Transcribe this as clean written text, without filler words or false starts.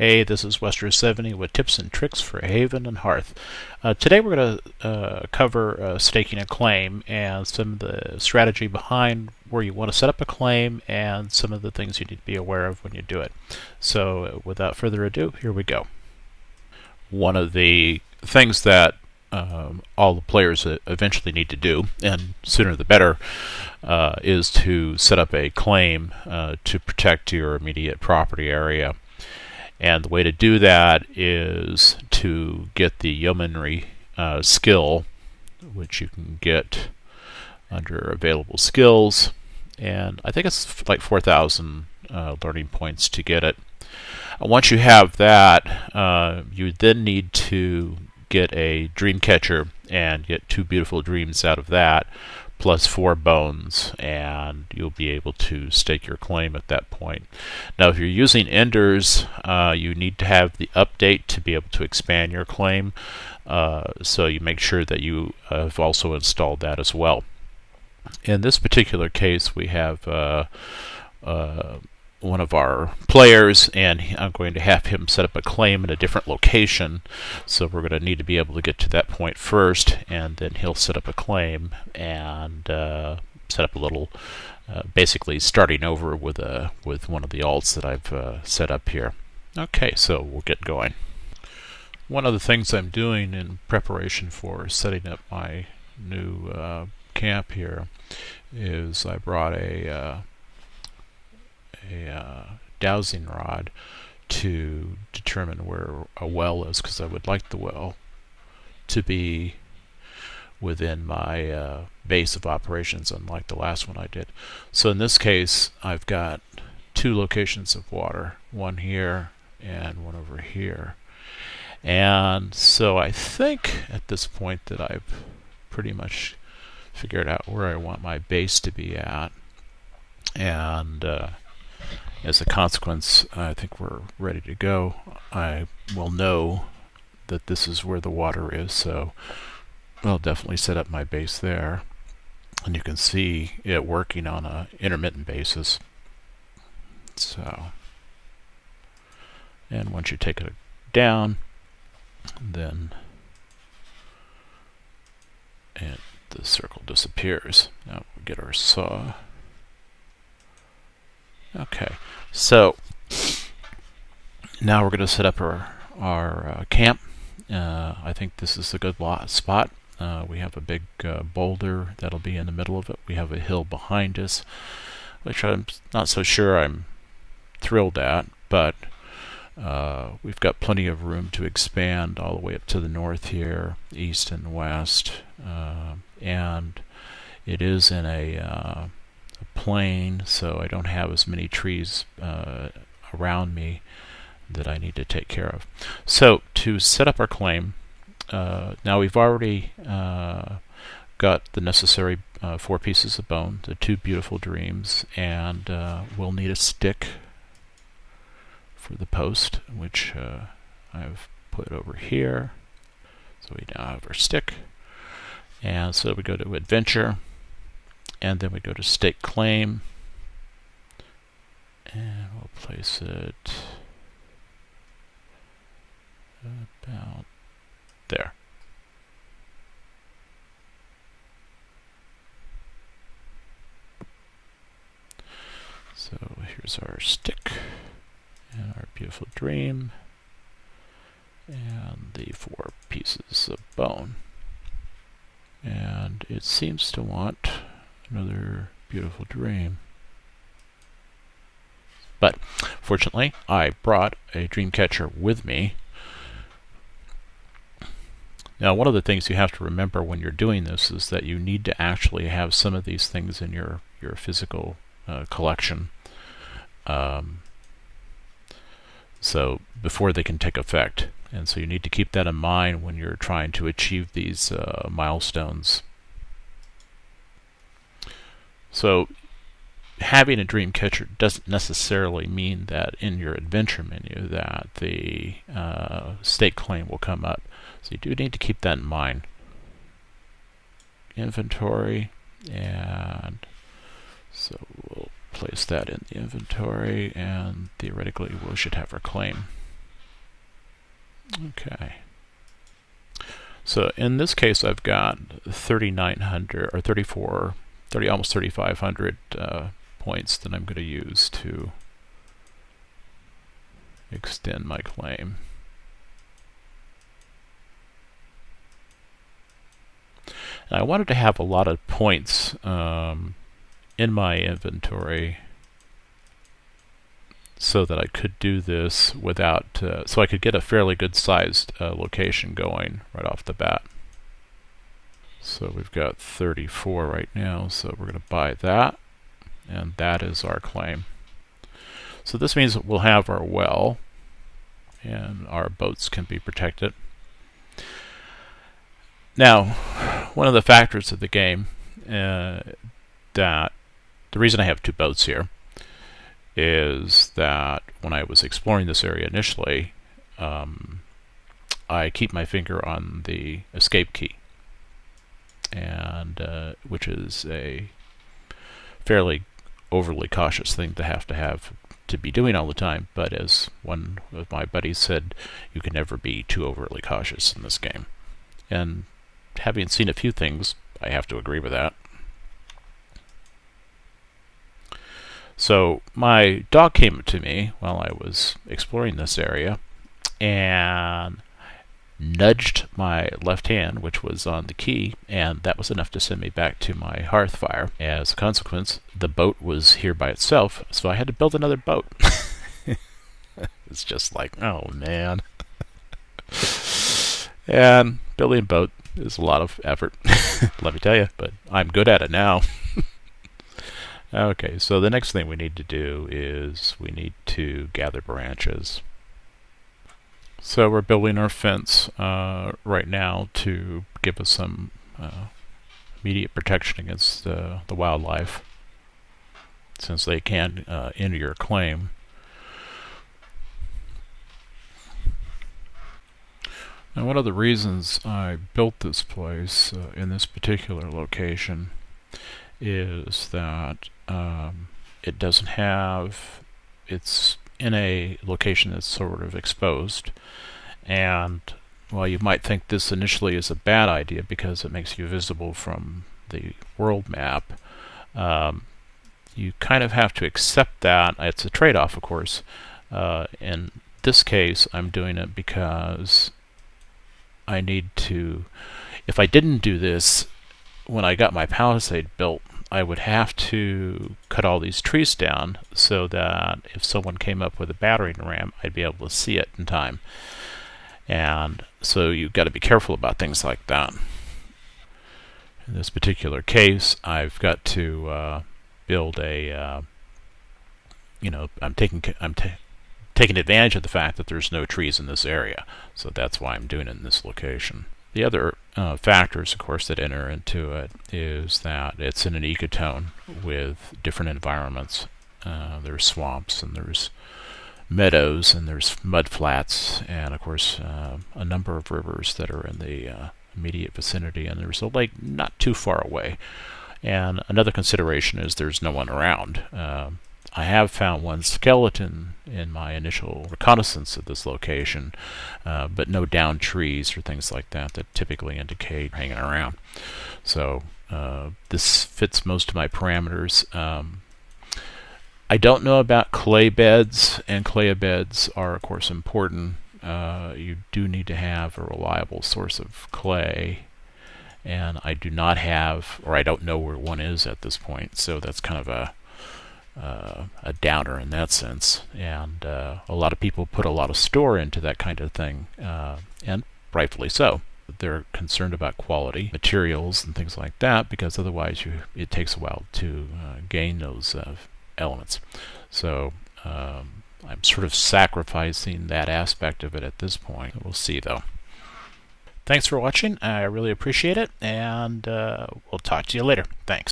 Hey, this is Wester70 with tips and tricks for Haven and Hearth. Today we're going to cover staking a claim and some of the strategy behind where you want to set up a claim and some of the things you need to be aware of when you do it. So without further ado, here we go. One of the things that all the players eventually need to do, and sooner the better, is to set up a claim to protect your immediate property area. And the way to do that is to get the yeomanry skill, which you can get under available skills, and I think it's like 4,000 learning points to get it. Once you have that, you then need to get a dream catcher and get 2 beautiful dreams out of that, plus 4 bones, and you'll be able to stake your claim at that point. Now, if you're using Enders, you need to have the update to be able to expand your claim, so you make sure that you have also installed that as well. In this particular case, we have one of our players, and I'm going to have him set up a claim in a different location, so we're going to need to be able to get to that point first, and then he'll set up a claim and set up a little, basically starting over with one of the alts that I've set up here. Okay, so we'll get going. One of the things I'm doing in preparation for setting up my new camp here is I brought a dowsing rod to determine where a well is, because I would like the well to be within my base of operations, unlike the last one I did. So in this case, I've got 2 locations of water, one here and one over here. And so I think at this point that I've pretty much figured out where I want my base to be at, and as a consequence, I think we're ready to go. I will know that this is where the water is, so I'll definitely set up my base there. And you can see it working on an intermittent basis. So, and once you take it down, then the circle disappears. Now we'll get our saw. Okay, so now we're going to set up our camp. I think this is a good spot. We have a big boulder that'll be in the middle of it. We have a hill behind us, which I'm not so sure I'm thrilled at, but we've got plenty of room to expand all the way up to the north here, east and west, and it is in a plain, so I don't have as many trees around me that I need to take care of. So to set up our claim, now we've already got the necessary 4 pieces of bone, the 2 beautiful dreams, and we'll need a stick for the post, which I've put over here. So we now have our stick, and so we go to adventure, and then we go to stake claim, and we'll place it about there. So here's our stick and our beautiful dream and the 4 pieces of bone. And it seems to want another beautiful dream. But fortunately, I brought a dream catcher with me. Now, one of the things you have to remember when you're doing this is that you need to actually have some of these things in your physical collection, so before they can take effect. And so you need to keep that in mind when you're trying to achieve these milestones. So having a dream catcher doesn't necessarily mean that in your adventure menu that the stake claim will come up. So you do need to keep that in mind. Inventory, and so we'll place that in the inventory, and theoretically we should have our claim. Okay. So in this case, I've got 3,900 or 34, 30, almost 3,500 points that I'm going to use to extend my claim. And I wanted to have a lot of points in my inventory so that I could do this without, so I could get a fairly good sized location going right off the bat. So we've got 34 right now, so we're going to buy that, and that is our claim. So this means that we'll have our well, and our boats can be protected. Now, one of the factors of the game that the reason I have two boats here is that when I was exploring this area initially, I keep my finger on the escape key, and which is a fairly overly cautious thing to have to be doing all the time. But as one of my buddies said, you can never be too overly cautious in this game. And having seen a few things, I have to agree with that. So my dog came to me while I was exploring this area and nudged my left hand, which was on the key, and that was enough to send me back to my hearth fire. As a consequence, the boat was here by itself, so I had to build another boat. It's just like, oh man. And building a boat is a lot of effort, let me tell you, but I'm good at it now. Okay, so the next thing we need to do is we need to gather branches. So we're building our fence right now to give us some immediate protection against the wildlife, since they can enter your claim. Now, one of the reasons I built this place in this particular location is that it doesn't have, it's in a location that's sort of exposed, and while you might think this initially is a bad idea because it makes you visible from the world map, you kind of have to accept that. It's a trade-off, of course. In this case, I'm doing it because I need to, if I didn't do this, when I got my palisade built, I would have to cut all these trees down so that if someone came up with a battering ram, I'd be able to see it in time. And so you've got to be careful about things like that. In this particular case, I've got to build a, I'm taking advantage of the fact that there's no trees in this area, so that's why I'm doing it in this location. The other factors, of course, that enter into it is that it's in an ecotone with different environments. There's swamps, and there's meadows, and there's mud flats, and of course a number of rivers that are in the immediate vicinity, and there's a lake not too far away. And another consideration is there's no one around. I have found one skeleton in my initial reconnaissance of this location, but no downed trees or things like that that typically indicate hanging around. So this fits most of my parameters. I don't know about clay beds, and clay beds are, of course, important. You do need to have a reliable source of clay, and I do not have, or I don't know where one is at this point, so that's kind of a downer in that sense. And a lot of people put a lot of store into that kind of thing, and rightfully so. They're concerned about quality materials and things like that, because otherwise it takes a while to gain those elements. So I'm sort of sacrificing that aspect of it at this point. We'll see, though. Thanks for watching. I really appreciate it, and we'll talk to you later. Thanks.